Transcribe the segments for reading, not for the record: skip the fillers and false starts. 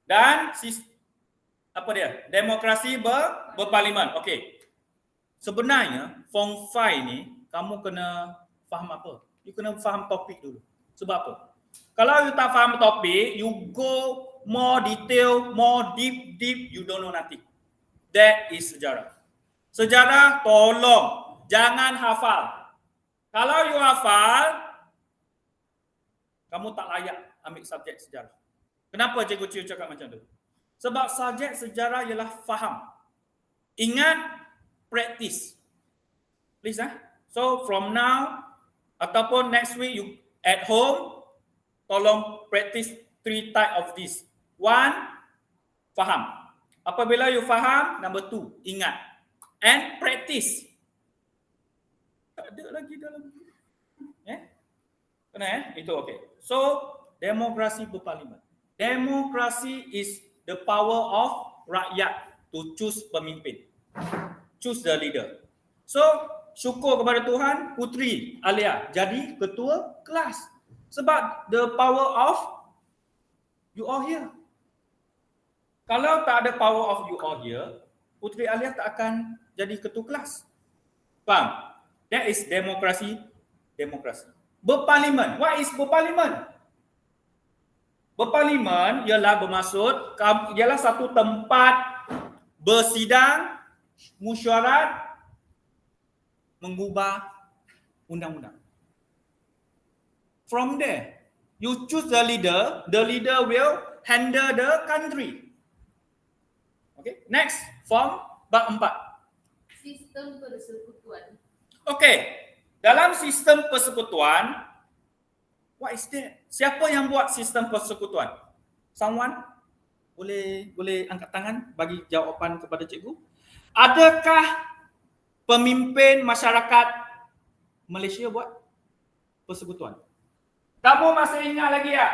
dan apa dia? Demokrasi berparlimen. Okey. Sebenarnya form 5 ni kamu kena faham apa? You kena faham topik dulu. Sebab apa? Kalau you tak faham topik, you go more detail, more deep, you don't know nothing. That is sejarah. Sejarah tolong jangan hafal. Kalau you hafal, kamu tak layak ambil subjek sejarah. Kenapa Cikgu Chiu cakap macam tu? Sebab subjek sejarah ialah faham. Ingat, practice. Please So from now ataupun next week you at home, tolong practice 3 type of this. 1, faham. Apabila you faham, number 2, ingat. And practice. Tak ada lagi dalam kena itu okey. So demokrasi berparlimen. Demokrasi is the power of rakyat to choose pemimpin. Choose the leader. So syukur kepada Tuhan, Puteri Alia jadi ketua kelas. Sebab the power of you all here. Kalau tak ada power of you all here, Puteri Alia tak akan jadi ketua kelas. Faham? That is demokrasi. Berparlimen. What is berparlimen? Berparlimen ialah bermaksud ialah satu tempat bersidang, mesyuarat, mengubah undang-undang. From there, you choose the leader will handle the country. Okay, next, form bab 4. Sistem persekutuan. Okay, dalam sistem persekutuan, what is that? Siapa yang buat sistem persekutuan? Someone? Boleh angkat tangan bagi jawapan kepada cikgu. Adakah pemimpin masyarakat Malaysia buat persekutuan? Kamu masih ingat lagi ya?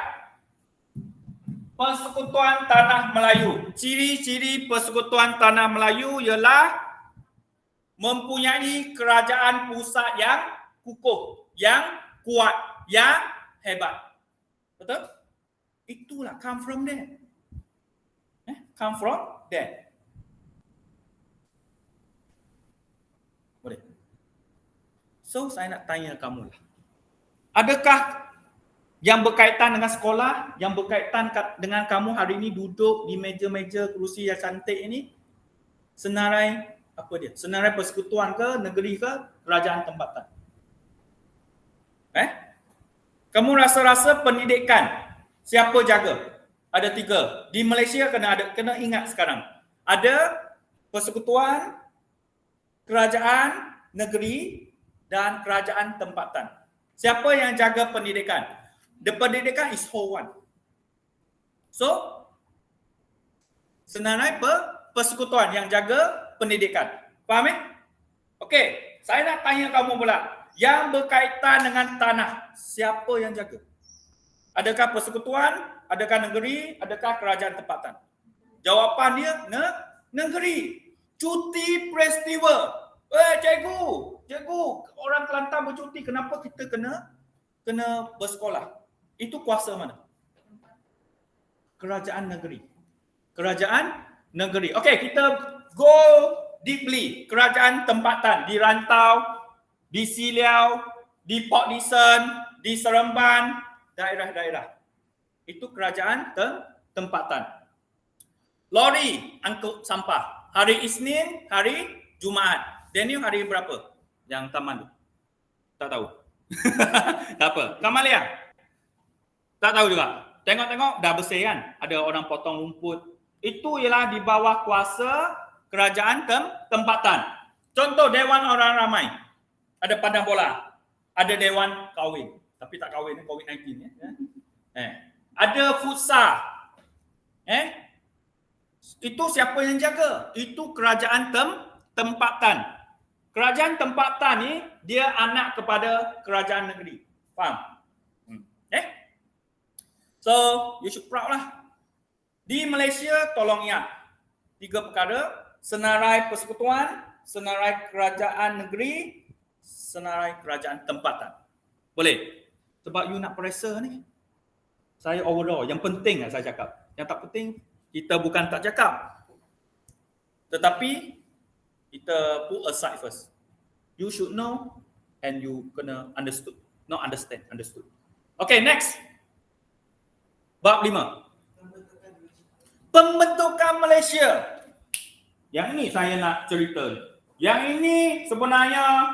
Persekutuan Tanah Melayu. Ciri-ciri persekutuan Tanah Melayu ialah mempunyai kerajaan pusat yang kukuh, yang kuat, yang hebat. Betul? Itulah come from there. Come from there. Boleh. So saya nak tanya kamu lah. Adakah yang berkaitan dengan sekolah, yang berkaitan dengan kamu hari ini duduk di meja-meja kerusi yang cantik ini, senarai apa dia? Senarai persekutuan ke, negeri ke, kerajaan tempatan? Kamu rasa-rasa pendidikan siapa jaga? Ada 3. Di Malaysia kena ingat sekarang. Ada persekutuan, kerajaan negeri dan kerajaan tempatan. Siapa yang jaga pendidikan? The pendidikan is whole one. So senarai persekutuan yang jaga pendidikan. Faham Okey, saya nak tanya kamu pula. Yang berkaitan dengan tanah, siapa yang jaga? Adakah persekutuan, adakah negeri, adakah kerajaan tempatan? Jawapan dia negeri. Cuti peristiwa. Cikgu, orang Kelantan bercuti, kenapa kita kena bersekolah? Itu kuasa mana? Kerajaan negeri. Okey, kita go deeply. Kerajaan tempatan di Rantau, di Siliau, di Port Dickson, di Seremban, daerah-daerah. Itu kerajaan tempatan. Lori angkut sampah. Hari Isnin, hari Jumaat. Daniel hari berapa? Yang taman tu? Tak tahu. Tak apa. Kamalia? Tak tahu juga. Tengok-tengok dah bersih kan? Ada orang potong rumput. Itu ialah di bawah kuasa kerajaan tempatan. Contoh Dewan Orang Ramai. Ada pandang bola. Ada Dewan Kahwin. Tapi tak kahwin, COVID-19 Ada futsal. Itu siapa yang jaga? Itu kerajaan tempatan. Kerajaan tempatan ni dia anak kepada kerajaan negeri. Faham? So, you should proud lah. Di Malaysia, tolong ingat 3 perkara. Senarai persekutuan, senarai kerajaan negeri, senarai kerajaan tempatan. Boleh? Sebab you nak peresa ni. Saya overall. Yang penting lah saya cakap. Yang tak penting, Kita bukan tak cakap. Tetapi kita put aside first. You should know and you kena understood. Not understand, understood. Okay, next. Bab 5. Pembentukan Malaysia. Yang ini saya nak cerita. Yang ini sebenarnya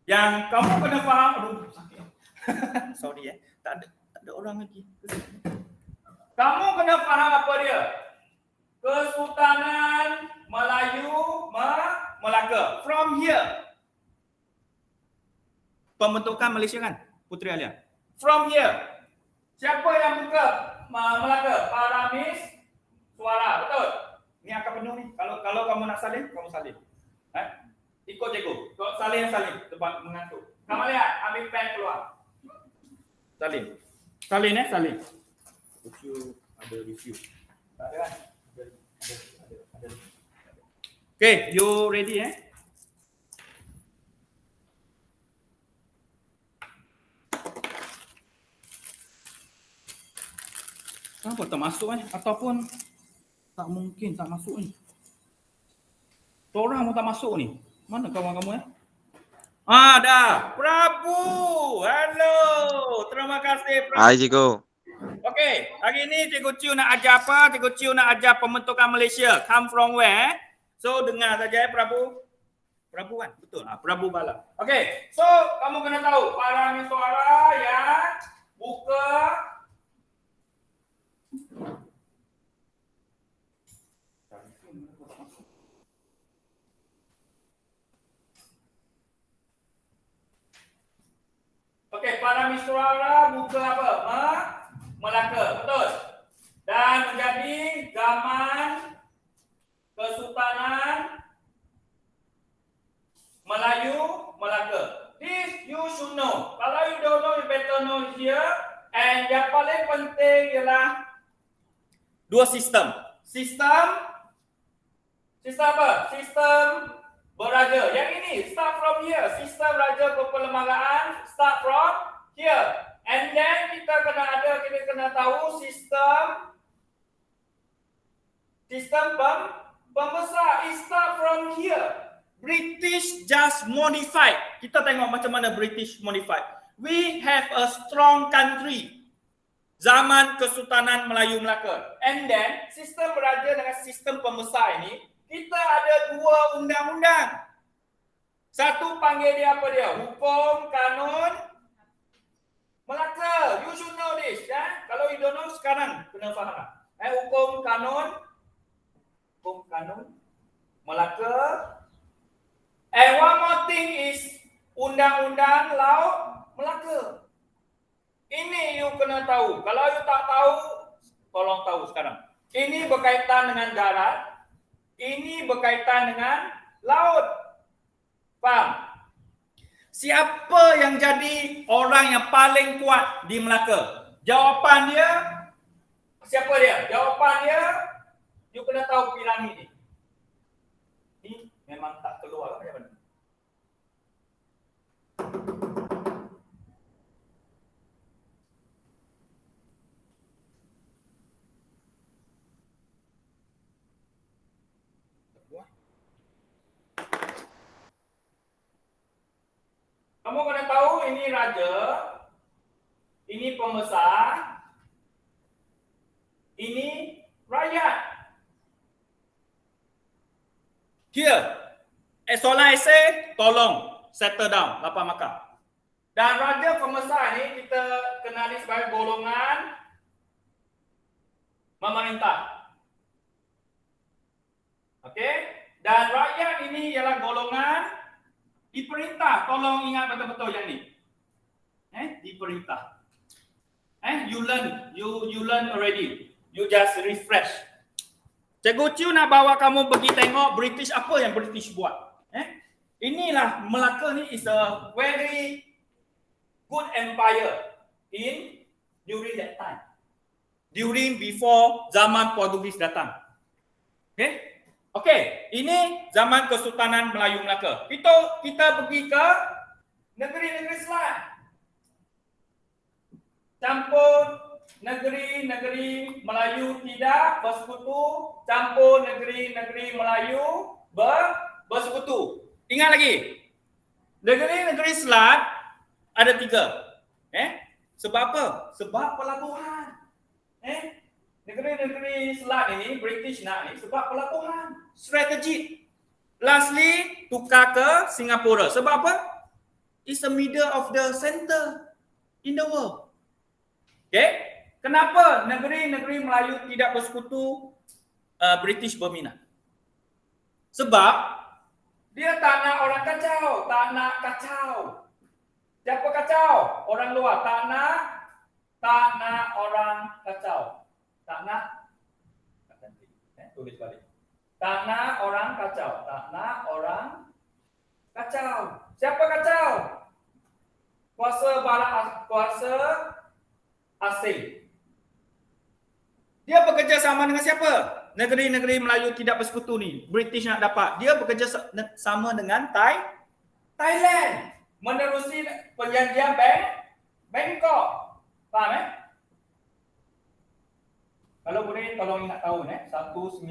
yang kamu kena faham. Aduh, sakit. Sorry tak ada orang lagi. Kamu kena faham apa dia? Kesultanan Melayu Melaka. From here. Pembentukan Malaysia kan, Puteri Alia? From here. Siapa yang buka Melaka? Paramis Suara, betul? Ni akan penuh ni. Kalau kamu nak salin, kamu salin. Ikut cikgu. Kalau salin, tempat mengantuk. Kamu lihat, ambil pen keluar. Salin. Salin salin. Review, ada review. Tak ada kan? Ada. Okay, you ready Kenapa tak masuk Ataupun tak mungkin tak masuk ni. Orang pun tak masuk ni. Mana kawan kamu dah. Prabu. Hello. Terima kasih Prabu. Hai cikgu. Okey, hari ni Cikgu Chiu nak ajar apa? Cikgu Chiu nak ajar pembentukan Malaysia. Come from where? So dengar saja Prabu. Prabu kan? Betul. Prabu Bala. Okey, so kamu kena tahu paramis suara yang buka Okey, paramis suara buka apa? Melaka, betul. Dan menjadi zaman Kesultanan Melayu Melaka. This you should know. Kalau you don't know, you better know here. And yang paling penting ialah dua sistem. Sistem apa? Sistem beraja. Yang ini start from here. Sistem raja perlembagaan start from here. And then kita kena tahu sistem pembesar. It start from here. British just modified. Kita tengok macam mana British modified. We have a strong country. Zaman Kesultanan Melayu Melaka. And then sistem beraja dengan sistem pembesar ini, kita ada dua undang-undang. Satu panggil dia apa dia? Hukum Kanun Melaka. You should know this. Kalau you don't know sekarang kena faham. Hukum Kanun Melaka. And one more thing is Undang-Undang Laut Melaka. Ini you kena tahu. Kalau you tak tahu, tolong tahu sekarang. Ini berkaitan dengan darat. Ini berkaitan dengan laut. Faham? Siapa yang jadi orang yang paling kuat di Melaka? Jawapan dia, siapa dia? Jawapan dia, you kena tahu piramid ni. Ini memang tak keluar. Kamu kena tahu ini raja, ini pembesar, ini rakyat. Here, soalan esei, tolong settle down, lapar makan. Dan raja pembesar ni kita kenali sebagai golongan memerintah. Okey? Dan rakyat ini ialah golongan diperintah. Tolong ingat betul-betul yang ni. Diperintah. You learn already. You just refresh. Cikgu Chiu nak bawa kamu pergi tengok British, apa yang British buat. Inilah Melaka ni is a very good empire during that time. During before zaman Portugis datang. Okey, ini zaman Kesultanan Melayu Melaka. Kita pergi ke negeri-negeri Selat. Campur negeri-negeri Melayu tidak bersekutu campur negeri-negeri Melayu bersekutu. Ingat lagi, negeri-negeri Selat ada 3. Sebab apa? Sebab pelabuhan. Negeri-negeri Selat ini, British nak ni sebab pelabuhan strategik. Lastly, tukar ke Singapura. Sebab apa? It's the middle of the center in the world. Okay? Kenapa negeri-negeri Melayu tidak bersekutu? British berminat. Sebab dia tak nak orang kacau, tak nak kacau. Siapa kacau? Orang luar. Tak nak orang kacau. Tak nak, tulis balik. Tak nak orang kacau. Tak nak orang kacau. Siapa kacau? Kuasa asing. Dia bekerja sama dengan siapa? Negeri-negeri Melayu tidak bersekutu ni. British nak dapat. Dia bekerja sama dengan Thailand. Menerusi perjanjian Bangkok. Faham Kalau boleh tolong ingat tahun 1901.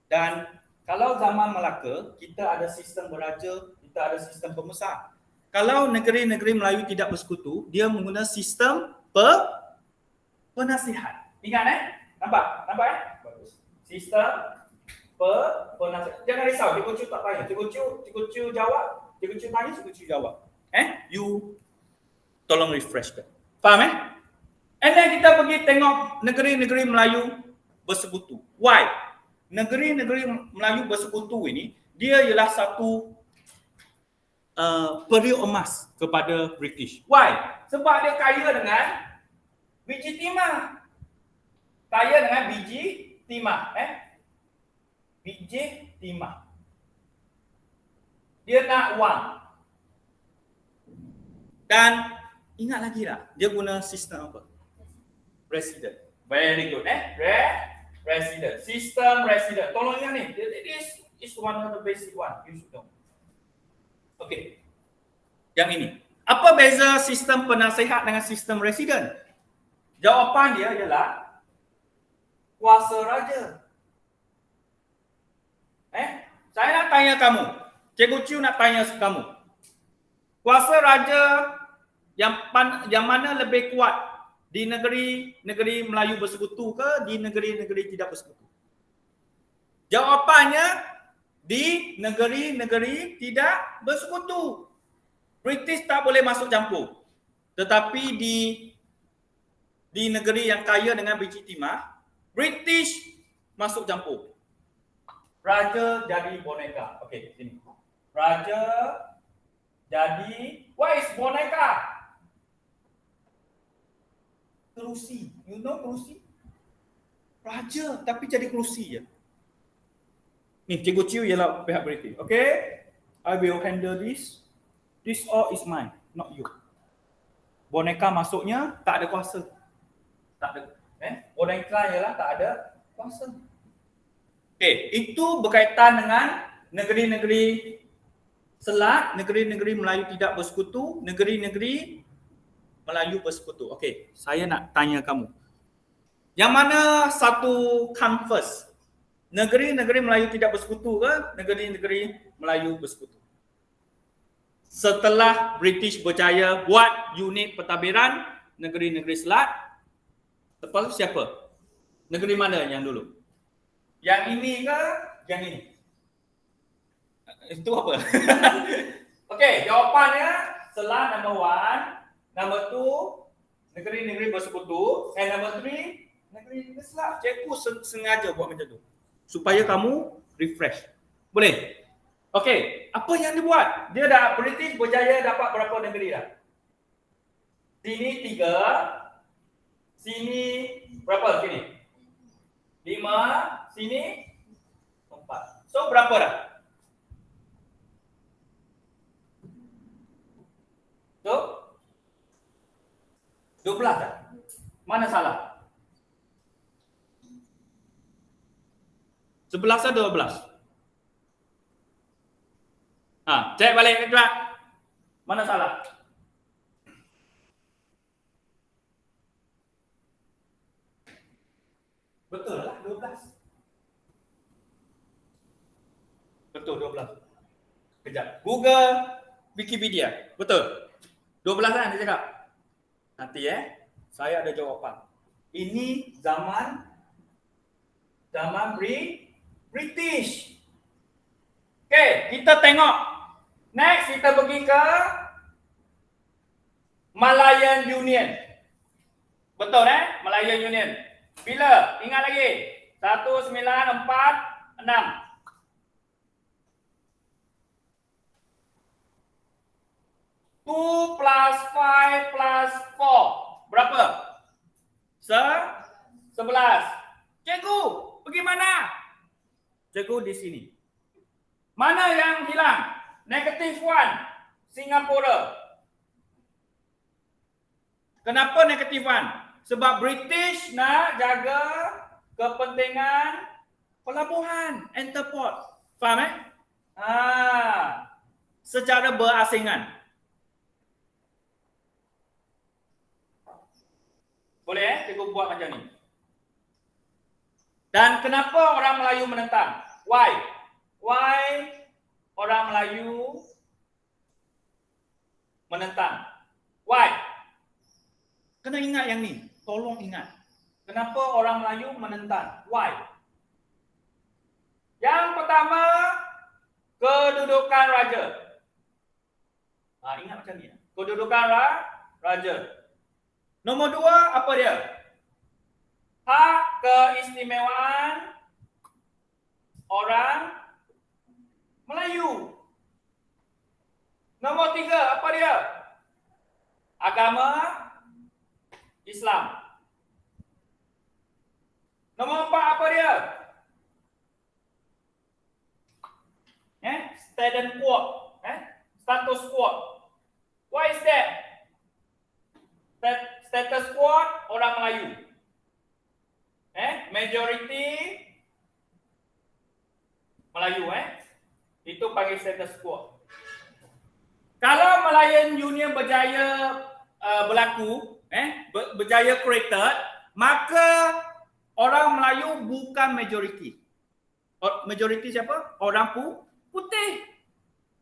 Dan kalau zaman Melaka, kita ada sistem beraja, kita ada sistem pembesar. Kalau negeri-negeri Melayu tidak bersekutu, dia menggunakan sistem penasihat. Ingat Nampak Bagus. Sistem penasihat. Jangan risau, Cikgu Cu tak tanya. Cikgu Cu jawab, Cikgu Cu tanya, Cikgu Cu jawab. You tolong refresh kan. Faham And then kita pergi tengok negeri-negeri Melayu bersekutu. Why? Negeri-negeri Melayu bersekutu ini, dia ialah satu periuk emas kepada British. Why? Sebab dia kaya dengan biji timah. Kaya dengan biji timah. Biji timah. Dia nak wang. Dan ingat lagi tak? Dia guna sistem apa? Resident. Very good. Resident. Sistem resident. Tolong ingat ni. This is one of the basic one. You should know. Okay. Yang ini. Apa beza sistem penasihat dengan sistem resident? Jawapan dia ialah kuasa raja. Saya nak tanya kamu. Cikgu Ciu nak tanya kamu. Kuasa raja yang mana lebih kuat? Di negeri Melayu bersekutu ke di negeri-negeri tidak bersekutu? Jawapannya di negeri-negeri tidak bersekutu. British tak boleh masuk campur. Tetapi di negeri yang kaya dengan biji timah, British masuk campur. Raja jadi boneka. Okey, sini. Raja jadi, what is boneka? Kerusi. You know kerusi? Raja tapi jadi kerusi je. Ni Cikgu Ciu ialah pihak British. Okay? I will handle this. This all is mine, not you. Boneka masuknya tak ada kuasa. Tak ada. Boneka ialah tak ada kuasa. Okay, itu berkaitan dengan negeri-negeri Selat, negeri-negeri Melayu tidak bersekutu, negeri-negeri Melayu bersekutu. Okey, saya nak tanya kamu. Yang mana satu come first? Negeri-negeri Melayu tidak bersekutu ke negeri-negeri Melayu bersekutu? Setelah British berjaya buat unit pentadbiran negeri-negeri Selat, lepas tu siapa? Negeri mana yang dulu? Yang ini ke yang ini? Itu apa? Okey, jawapannya Selat number 1. Nombor 2, negeri-negeri bersekutu. And nombor 3, negeri-negeri Selat. Cikgu sengaja buat macam tu supaya kamu refresh. Boleh? Okey, apa yang dia buat? Dia dah British berjaya dapat berapa negeri dah? Sini 3. Sini berapa sini? 5. Sini 4. So berapa dah? So 12 dah. Mana salah? 11 atau 12? Cek balik cepat. Mana salah? Betul lah 12. Betul 12. Kejap. Google, Wikipedia. Betul. 12 kan dia cakap. Nanti saya ada jawapan. Ini zaman British. Okey, kita tengok. Next kita pergi ke Malayan Union. Betul Malayan Union. Bila? Ingat lagi. 1946. 2 plus 5 plus 4. Berapa? 11. Cikgu, pergi mana? Cikgu di sini. Mana yang hilang? Negative 1. Singapura. Kenapa negative 1? Sebab British nak jaga kepentingan pelabuhan, entreport. Faham secara berasingan. Boleh cikgu buat macam ni. Dan kenapa orang Melayu menentang? Why orang Melayu menentang? Why? Kena ingat yang ni. Tolong ingat. Kenapa orang Melayu menentang? Why? Yang pertama, kedudukan raja. Ingat macam ni. Kedudukan raja. Nombor 2, apa dia? Hak keistimewaan orang Melayu. Nombor 3, apa dia? Agama Islam. Nombor 4, apa dia? Status quo. Status quo. What is that? Status quo orang Melayu. Majority Melayu itu panggil status quo. Kalau Malayan Union berjaya berlaku, berjaya created, maka orang Melayu bukan majority. Majority siapa? Orang putih.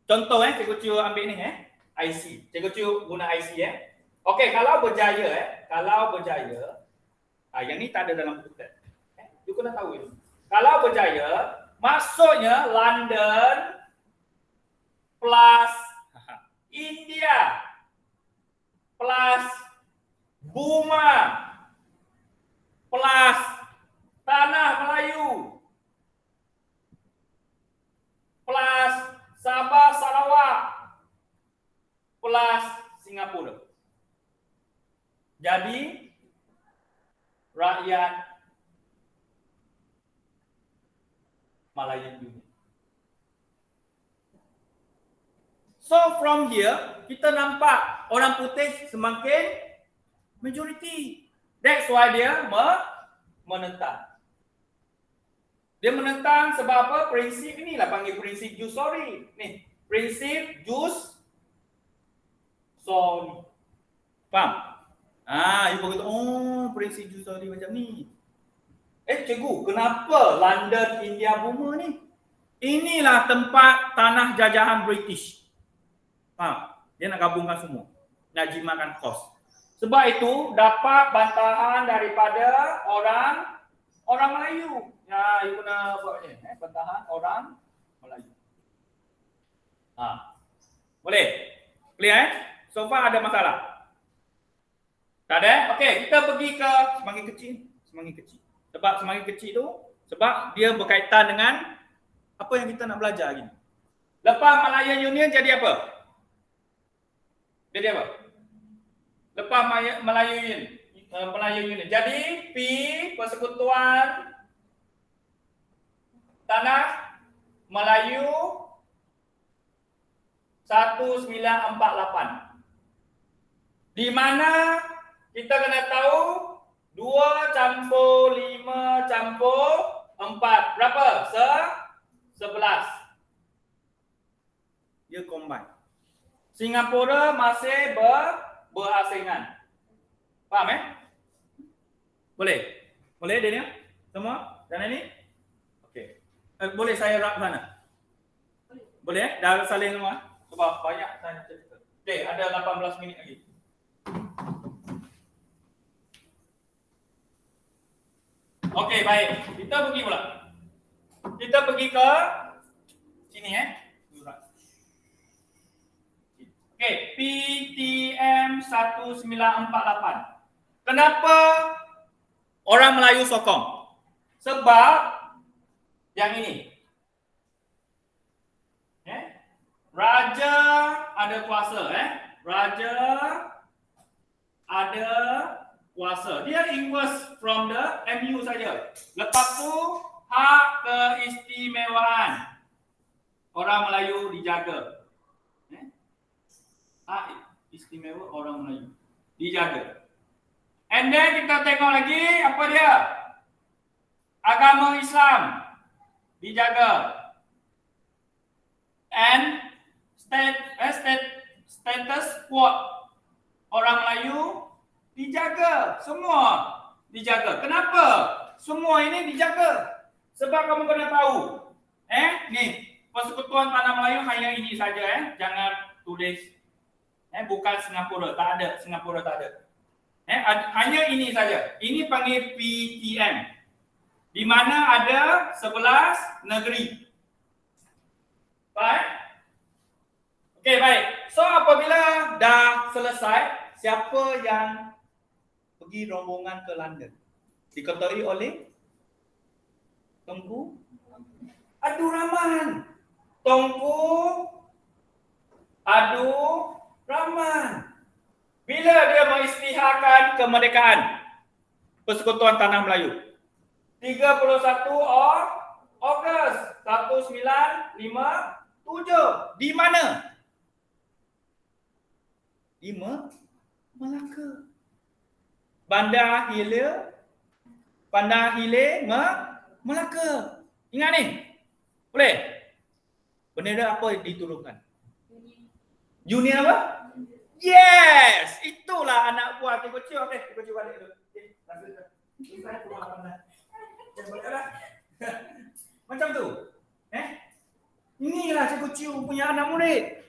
Contoh cikgu Cio ambil ni IC. Cikgu Cio guna IC Okey, kalau berjaya yang ni tak ada dalam buku teks. You kena tahu ini. Kalau berjaya, maksudnya London plus India plus Burma plus Tanah Melayu plus Sabah Sarawak plus Singapura. Jadi rakyat Malayan Union. So from here kita nampak orang putih semakin majority. That's why dia menentang. Dia menentang sebab apa? Prinsip inilah panggil prinsip jus soli. Nih, prinsip jus soli. Faham? You berkata, prinsip jus soli macam ni. Cikgu, kenapa London, India, Burma ni? Inilah tempat tanah jajahan British. Dia nak gabungkan semua. Nak jimatkan kos. Sebab itu dapat bantahan daripada orang Melayu. You kena buat macam ni. Bantahan orang Melayu. Boleh? Clear So far ada masalah? Tak ada? Okey, kita pergi ke semakin kecil. Sebab semakin kecil tu, sebab dia berkaitan dengan apa yang kita nak belajar lagi. Lepas Malayan Union jadi apa? Lepas Malayan Union. Jadi P Persekutuan Tanah Melayu 1948. Di mana kita kena tahu 2 campur 5 campur 4. Berapa? 11. Dia combine. Singapura masih berasingan. Faham Boleh? Boleh Daniel? Semua? Dan ini? Okey. Boleh saya wrap sana? Boleh? Dah saling semua? Sebab banyak saya cerita. Okey, ada 18 minit lagi. Okey, baik. Kita pergi pula. Kita pergi ke sini Okey, PTM 1948. Kenapa orang Melayu sokong? Sebab yang ini. Raja ada kuasa, Raja ada kuasa. Dia inverse from the MU saja. Lepas tu hak keistimewaan orang Melayu dijaga. Hak istimewa orang Melayu dijaga. And then kita tengok lagi apa dia? Agama Islam dijaga. And status quo orang Melayu dijaga. Semua dijaga. Kenapa? Semua ini dijaga. Sebab kamu kena tahu. Ni Persekutuan Tanah Melayu hanya ini saja. Jangan tulis. Bukan Singapura. Tak ada. Singapura tak ada. Hanya ini saja. Ini panggil PTM. Di mana ada 11 negeri. Baik? Okey, baik. So apabila dah selesai, siapa yang pergi rombongan ke London? Diketuai oleh Tunku Abdul Rahman. Tunku Abdul Rahman. Bila dia mengisytiharkan kemerdekaan Persekutuan Tanah Melayu? 31 Ogos 1957. Di mana? Di Melaka. Bandar Hilir Melaka. Ingat ni? Boleh? Bendera apa diturunkan? Union apa? Yes! Itulah anak buah Cikgu Ciu. Okey, Cikgu Ciu balik dulu. Okey, saya pulang mana? Macam tu. Inilah Cikgu Ciu punya anak murid.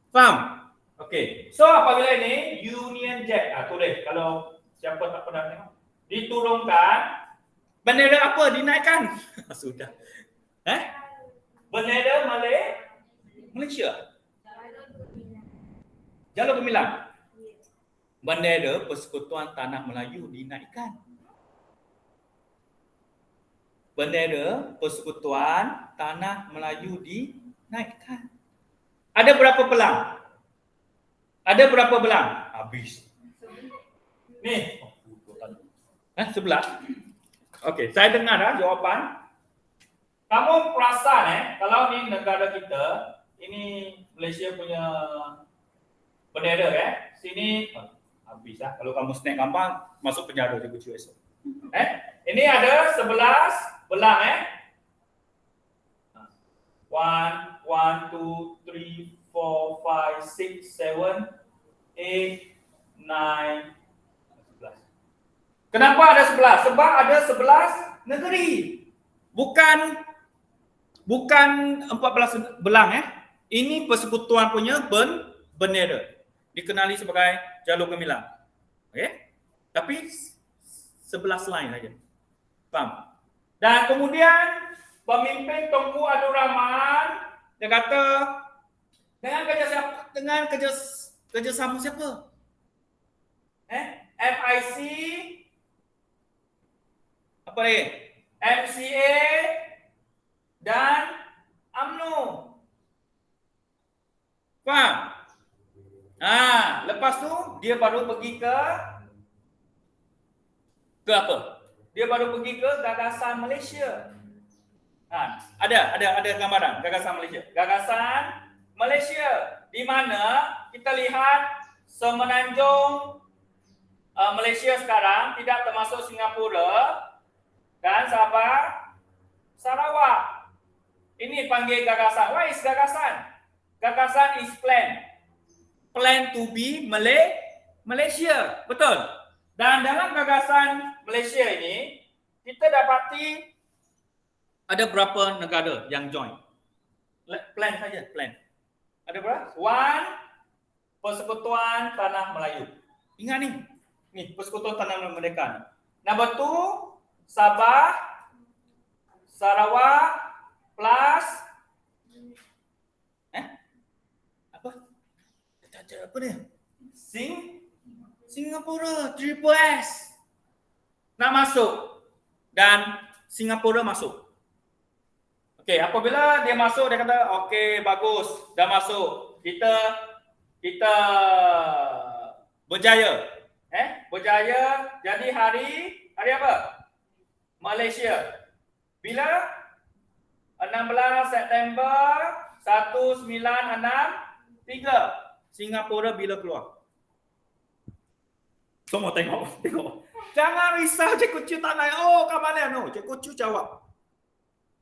Faham? Okey. So apabila ini Union Jack, tulis kalau siapa tak pernah tengok. Diturunkan, bendera apa dinaikkan? Sudah. Bendera Malaysia. Jalur Gemilang. Bendera Persekutuan Tanah Melayu dinaikkan. Bendera Persekutuan Tanah Melayu dinaikkan. Ada berapa belang? Ada berapa belang? Habis. Ni. Sebelah. Okey, saya dengar jawapan. Kamu perasan kalau ni negara kita, ini Malaysia punya bendera sini habis lah. Kalau kamu snap gambar, masuk penjara Cikgu Ciu esok. Ini ada 11 belang 1, 2, 3, 4, 5, 6, 7, 8, 9, 11. Kenapa ada 11? Sebab ada 11 negeri. Bukan 14 belang Ini persekutuan punya bendera. Dikenali sebagai Jalur Gemilang. Okey? Tapi 11 lain saja. Faham? Dan kemudian pemimpin Tunku Abdul Rahman dia kata dengan kerjasama siapa? MIC apa lagi? MCA dan UMNO. Faham? Lepas tu dia baru pergi ke apa? Dia baru pergi ke Gagasan Malaysia. Ada gambaran Gagasan Malaysia. Gagasan Malaysia di mana kita lihat semenanjung Malaysia sekarang tidak termasuk Singapura dan Sabah, Sarawak. Ini panggil gagasan. What is gagasan? Gagasan is plan. Plan to be Malaysia. Betul? Dan dalam gagasan Malaysia ini, kita dapati ada berapa negara yang join. Plan saja, plan. Ada berapa? Persekutuan Tanah Melayu. Ingat ni. Ni Persekutuan Tanah Merdeka. Number 2, Sabah, Sarawak plus apa? Apa dia? Singapura, Triple S. Nak masuk dan Singapura masuk. Okey, apabila dia masuk dia kata okey bagus, dah masuk. Kita berjaya. Berjaya. Jadi hari apa? Malaysia. Bila? 16 September 1963. Singapura bila keluar? Semua tengok. Jangan risau Cikgu Chu tak naik. Oh, kat mana? No, Cikgu Chu jawab.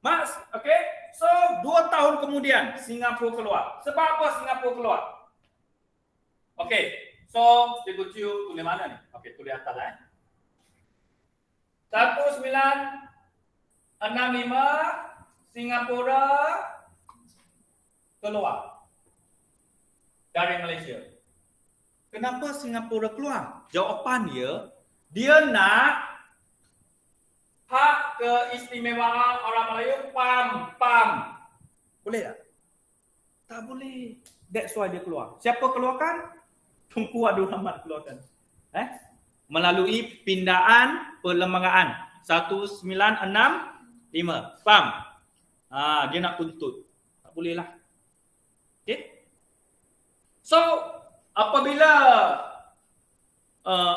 Mas, okey. So, 2 tahun kemudian Singapura keluar. Sebab apa Singapura keluar? Okey. So, Cikgu Chu tulis mana ni? Okey, tulis atas lah. 1965 Singapura keluar dari Malaysia. Kenapa Singapura keluar? Jawapan dia nak hak keistimewaan orang Melayu PAM. Boleh tak? Tak boleh. That's why dia keluar. Siapa keluarkan? Tunku Abdul Rahman keluarkan. Melalui pindaan perlembagaan 1965. PAM. Dia nak tuntut. Tak boleh lah. Okay? So, apabila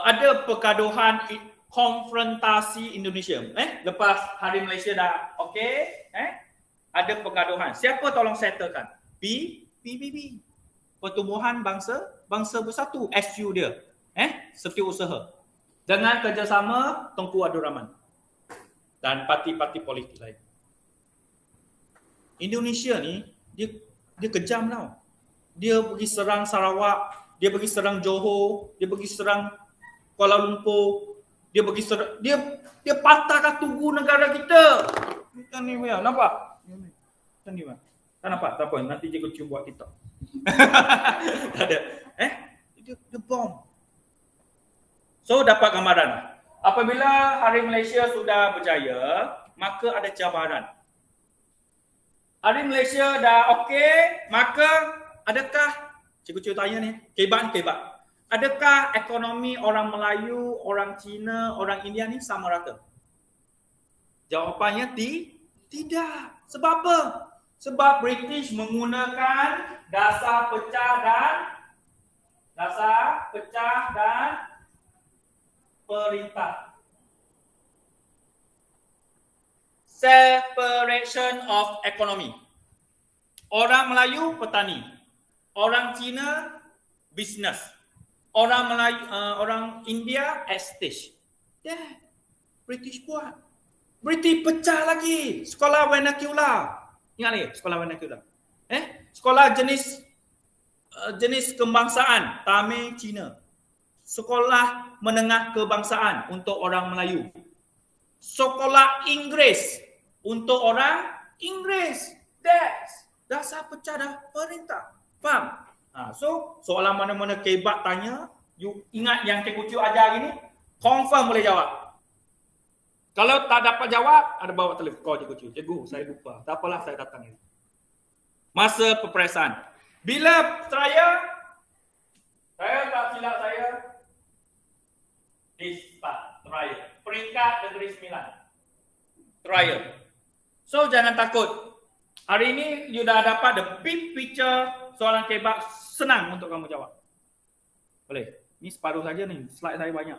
ada pergaduhan konfrontasi Indonesia, lepas Hari Malaysia dah okey, ada pergaduhan. Siapa tolong settlekan? PBB. Pertumbuhan Bangsa Bersatu, SU dia. Setiausaha. Dengan kerjasama Tunku Abdul Rahman dan parti-parti politik lain. Indonesia ni dia kejam tau. Dia pergi serang Sarawak, dia pergi serang Johor, dia pergi serang Kuala Lumpur, dia pergi serang, dia patahkan tugu negara kita. Kan ni nampak? Kan ni tak nampak? Tak apa, nanti Cikgu Chu buat TikTok. Tak ada. Dia bom. So dapat gambaran. Apabila Hari Malaysia sudah berjaya, maka ada cabaran. Hari Malaysia dah okey, maka adakah, Cikgu Chu tanya ni, kebat. Adakah ekonomi orang Melayu, orang Cina, orang India ni sama rata? Jawapannya tidak. Sebab apa? Sebab British menggunakan dasar pecah dan perintah. Separation of economy. Orang Melayu petani, orang Cina business, orang Melayu, orang India estate. British buat. British pecah lagi sekolah vernacular. Ingat lagi sekolah vernacular. Sekolah jenis kebangsaan Tamil Cina. Sekolah menengah kebangsaan untuk orang Melayu. Sekolah Inggeris untuk orang Inggeris. Dasar pecah dah perintah. Faham? So soalan mana-mana kebat tanya, you ingat yang Cikgu Chu ajar hari ni, confirm boleh jawab. Kalau tak dapat jawab, ada bawa telefon call Cikgu Chu. Cikgu, saya lupa. Tak apalah, saya datang ni. Masa peperiksaan. Bila trial, saya tak silap saya, trial. Peringkat Negeri Sembilan. Trial. So jangan takut. Hari ini you dah dapat the big picture soalan kebat, senang untuk kamu jawab. Boleh. Ni separuh saja ni. Slide saya banyak.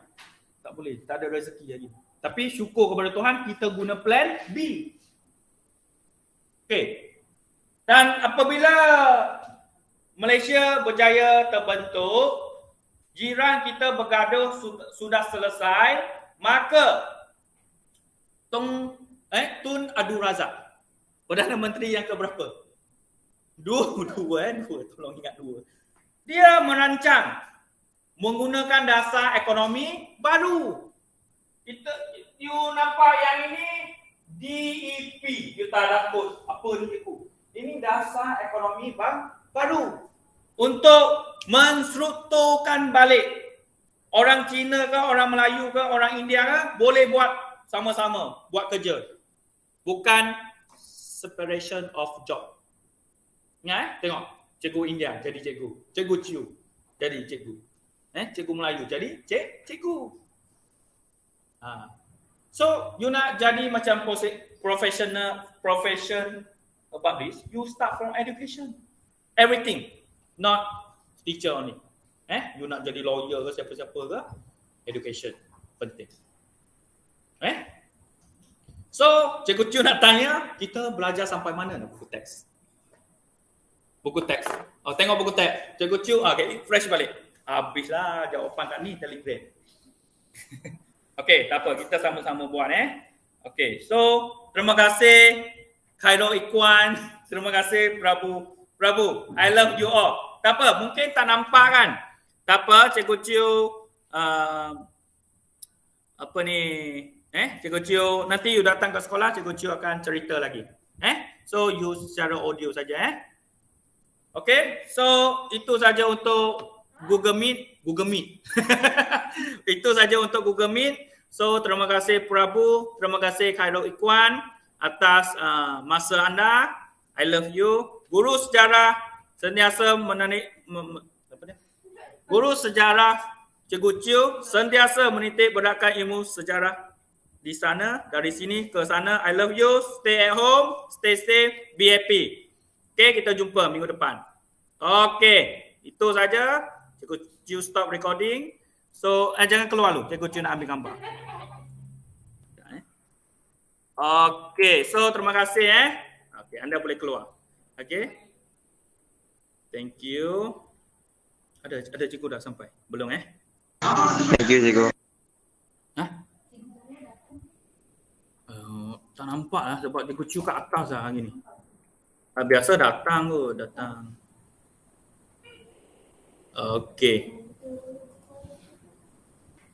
Tak boleh. Tak ada rezeki lagi. Tapi syukur kepada Tuhan kita guna plan B. Okey. Dan apabila Malaysia berjaya terbentuk, jiran kita bergaduh sudah selesai, maka Tun Abdul Razak, Perdana Menteri yang keberapa? Dua, tolong ingat dua. Dia merancang menggunakan dasar ekonomi baru. you nampak yang ini DEP, you tak dapat apa ni cikgu. Ini dasar ekonomi baru untuk menstrukturkan balik. Orang Cina ke, orang Melayu ke, orang India ke, boleh buat sama-sama, buat kerja. Bukan separation of job. Ingat tengok, cikgu India jadi cikgu, cikgu Ciu jadi cikgu. Cikgu Melayu jadi cikgu. So, you nak jadi macam profession about this, you start from education. Everything, not teacher only. You nak jadi lawyer ke siapa-siapa ke, education penting. So, Cikgu Ciu nak tanya, kita belajar sampai mana nak buku teks? Buku teks. Oh, tengok buku teks. Cikgu Ciu, okay, fresh balik. Habislah jawapan kat ni Telegram. Okay, tak apa, kita sama-sama buat Okay, so terima kasih Khairul Ikhwan, terima kasih Prabu. Prabu, I love you all. Tak apa, mungkin tak nampak kan? Tak apa, Cikgu Ciu apa ni? Cikgu Ciu nanti you datang ke sekolah, Cikgu Ciu akan cerita lagi. So you secara audio saja Okay, so itu saja untuk Google Meet. Itu saja untuk Google Meet. So terima kasih Prabu, terima kasih Khairul Ikhwan atas masa anda. I love you. Guru sejarah sentiasa Guru sejarah Cikgu Ciu sentiasa menitik beratkan ilmu sejarah di sana, dari sini ke sana. I love you. Stay at home, stay safe, be happy. Okay, kita jumpa minggu depan. Okay, itu saja. Cikgu Ciu stop recording. So, jangan keluar dulu. Cikgu Ciu nak ambil gambar. Okay, so terima kasih Okay, anda boleh keluar. Okay. Thank you. Ada cikgu dah sampai? Belum Thank you cikgu. Tak nampak lah sebab cikgu Ciu kat atas lah hari ni. Biasa datang kot, datang. Okay.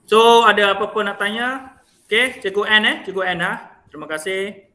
So ada apa-apa nak tanya? Okay, Cikgu N Cikgu N Terima kasih.